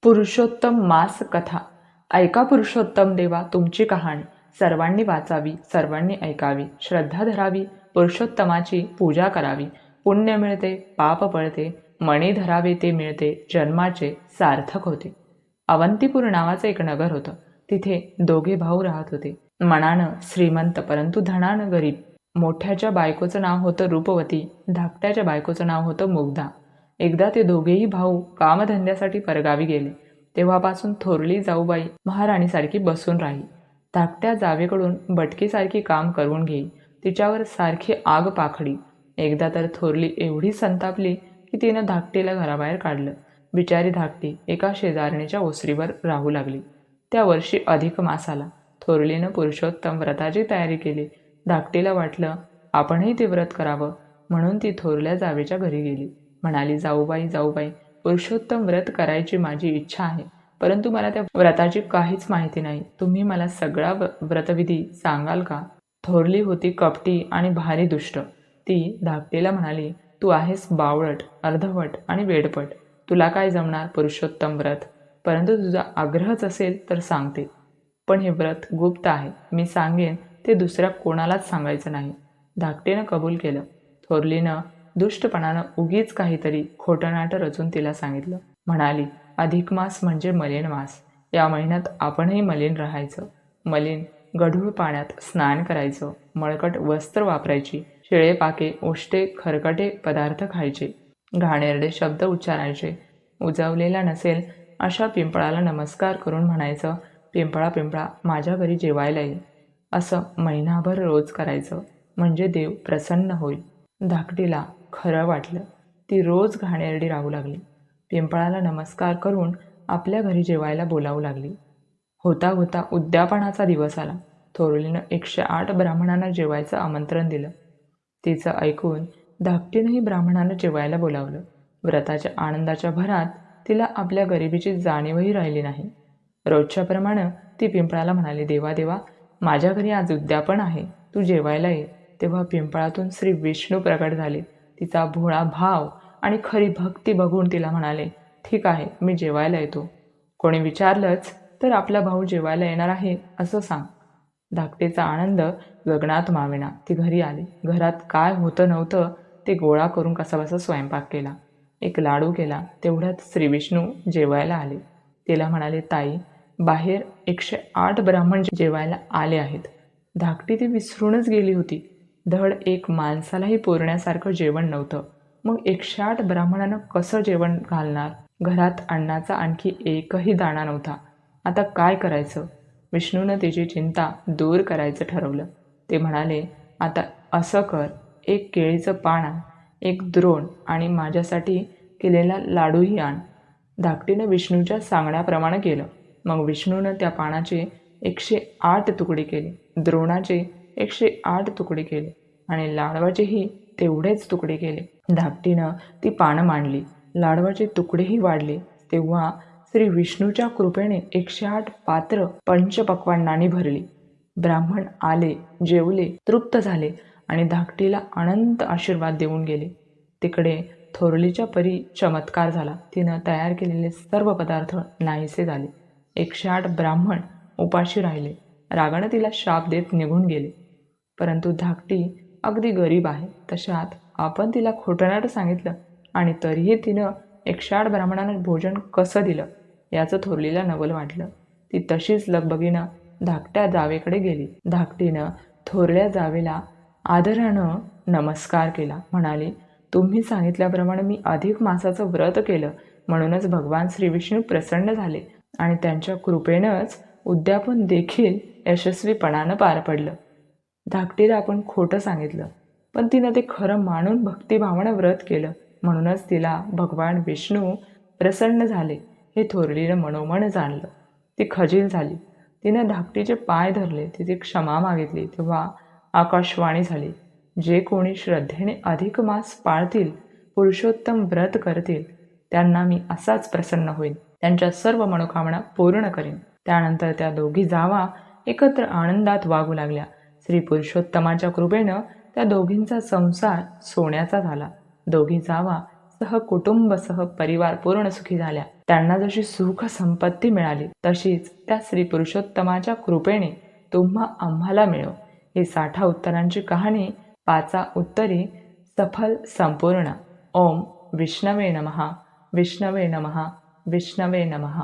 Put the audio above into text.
पुरुषोत्तम मास कथा. ऐका पुरुषोत्तम देवा तुमची कहाणी. सर्वांनी वाचावी, सर्वांनी ऐकावी, श्रद्धा धरावी, पुरुषोत्तमाची पूजा करावी. पुण्य मिळते, पाप पळते, मणी धरावे ते मिळते, जन्माचे सार्थक होते. अवंतीपूर नावाचं एक नगर होतं. तिथे दोघे भाऊ राहत होते. मनानं श्रीमंत परंतु धनानं गरीब. मोठ्याच्या बायकोचं नाव होतं रूपवती, धाकट्याच्या बायकोचं नाव होतं मुग्धा. एकदा ते दोघेही भाऊ कामधंद्यासाठी परगावी गेले. तेव्हापासून थोरली जाऊबाई महाराणीसारखी बसून राही. धाकट्या जावेकडून बटकीसारखी काम करून घेई. तिच्यावर सारखी आग पाखडी. एकदा तर थोरली एवढी संतापली की तिनं धाकटीला घराबाहेर काढलं. बिचारी धाकटी एका शेजारणीच्या ओसरीवर राहू लागली. त्या वर्षी अधिक मास आला. थोरलीनं पुरुषोत्तम व्रताची तयारी केली. धाकटीला वाटलं आपणही ते व्रत करावं, म्हणून ती थोरल्या जावेच्या घरी गेली. म्हणाली, जाऊबाई जाऊबाई, पुरुषोत्तम व्रत करायची माझी इच्छा आहे, परंतु मला त्या व्रताची काहीच माहिती नाही. तुम्ही मला सगळा व्रतविधी सांगाल का? थोरली होती कपटी आणि भारी दुष्ट. ती धाकटीला म्हणाली, तू आहेस बावळट, अर्धवट आणि वेडपट. तुला काय जमणार पुरुषोत्तम व्रत? परंतु तुझा आग्रहच असेल तर सांगते. पण हे व्रत गुप्त आहे. मी सांगेन ते दुसऱ्या कोणालाच सांगायचं नाही. धाकटीनं कबूल केलं. थोरलीनं दुष्टपणानं उगीच काहीतरी खोटं नाटं रचून तिला सांगितलं. म्हणाली, अधिक मास म्हणजे मलिन मास. या महिन्यात आपणही मलिन राहायचं. मलिन गढूळ पाण्यात स्नान करायचं, मळकट वस्त्र वापरायची, शिळे पाके, ओष्टे, खरकटे पदार्थ खायचे, घाणेरडे शब्द उच्चारायचे. उजवलेला नसेल अशा पिंपळाला नमस्कार करून म्हणायचं, पिंपळा पिंपळा माझ्या घरी जेवायला ये. असं महिनाभर रोज करायचं, म्हणजे देव प्रसन्न होईल. धाकटीला खरं वाटलं. ती रोज घाणेरडी राहू लागली. पिंपळाला नमस्कार करून आपल्या घरी जेवायला बोलावू लागली. होता होता उद्यापनाचा दिवस आला. थोरलीनं 108 ब्राह्मणांना जेवायचं आमंत्रण दिलं. तिचं ऐकून धाकटीनंही ब्राह्मणांना जेवायला बोलावलं. व्रताच्या आनंदाच्या भरात तिला आपल्या गरिबीची जाणीवही राहिली नाही. रोजच्याप्रमाणे ती पिंपळाला म्हणाली, देवा देवा, माझ्या घरी आज उद्यापन आहे, तू जेवायला ये. तेव्हा पिंपळातून श्री विष्णू प्रकट झाले. तिचा भोळा भाव आणि खरी भक्ती बघून तिला म्हणाले, ठीक आहे, मी जेवायला येतो. कोणी विचारलंच तर आपला भाऊ जेवायला येणार आहे असं सांग. धाकटीचा आनंद गगनात मावेना. ती घरी आली. घरात काय होतं नव्हतं ते गोळा करून कसाबसा स्वयंपाक केला. एक लाडू केला. तेवढ्यात श्रीविष्णू जेवायला आले. तिला म्हणाले, ताई, बाहेर 108 ब्राह्मण जेवायला आले आहेत. धाकटी ती विसरूनच गेली होती. धड एक माणसालाही पुरण्यासारखं जेवण नव्हतं. मग 108 ब्राह्मणांना कसं जेवण घालणार? घरात अन्नाचा आणखी एकही दाणा नव्हता. आता काय करायचं? विष्णूनं तिची चिंता दूर करायचं ठरवलं. ते म्हणाले, आता असं कर, एक केळीचं पान आण, एक द्रोण आणि माझ्यासाठी केलेला लाडूही आण. धाकटीनं विष्णूच्या सांगण्याप्रमाणे केलं. मग विष्णूनं त्या पानाचे 108 तुकडे केले, द्रोणाचे 108 तुकडे केले आणि लाडवाचेही तेवढेच तुकडे केले. धाकटीनं ती पानं मांडली. लाडवाचे तुकडेही वाढले. तेव्हा श्री विष्णूच्या कृपेने 108 पात्र पंचपक्वान्नांनी भरली. ब्राह्मण आले, जेवले, तृप्त झाले आणि धाकटीला अनंत आशीर्वाद देऊन गेले. तिकडे थोरलीच्या परी चमत्कार झाला. तिनं तयार केलेले सर्व पदार्थ नाहीसे झाले. 108 ब्राह्मण उपाशी राहिले. रागानं तिला शाप देत निघून गेले. परंतु धाकटी अगदी गरीब आहे. तशात आपण तिला खोटनाट सांगितलं आणि तरीही तिनं 108 ब्राह्मणांना भोजन कसं दिलं याचं थोरलीला नवल वाटलं. ती तशीच लगबगीनं धाकट्या जावेकडे गेली. धाकटीनं थोरल्या जावेला आदरानं नमस्कार केला. म्हणाली, तुम्ही सांगितल्याप्रमाणे मी अधिक मासाचं व्रत केलं, म्हणूनच भगवान श्री विष्णू प्रसन्न झाले आणि त्यांच्या कृपेनंच उद्यापन देखील यशस्वीपणानं पार पडलं. धाकटीला आपण खोटं सांगितलं, पण तिनं ते खरं मानून भक्तिभावानं व्रत केलं, म्हणूनच तिला भगवान विष्णू प्रसन्न झाले हे थोरलीनं मनोमन जाणलं. ती खजील झाली. तिनं धाकटीचे पाय धरले, तिची क्षमा मागितली. तेव्हा आकाशवाणी झाली, जे कोणी श्रद्धेने अधिक मास पाळतील, पुरुषोत्तम व्रत करतील, त्यांना मी असाच प्रसन्न होईल, त्यांच्या सर्व मनोकामना पूर्ण करीन. त्यानंतर त्या दोघी जावा एकत्र आनंदात वागू लागल्या. श्री पुरुषोत्तमाच्या कृपेनं त्या दोघींचा संसार सोन्याचा झाला. दोघी जावा सह कुटुंब सह परिवार पूर्ण सुखी झाल्या. त्यांना जशी सुख संपत्ती मिळाली तशीच त्या श्री पुरुषोत्तमाच्या कृपेने तुम्हा आम्हाला मिळो. ही 60 उत्तरांची कहाणी 5 उत्तरी सफल संपूर्ण. ओम विष्णवे नमः. विष्णवे नमः. विष्णवे नमः.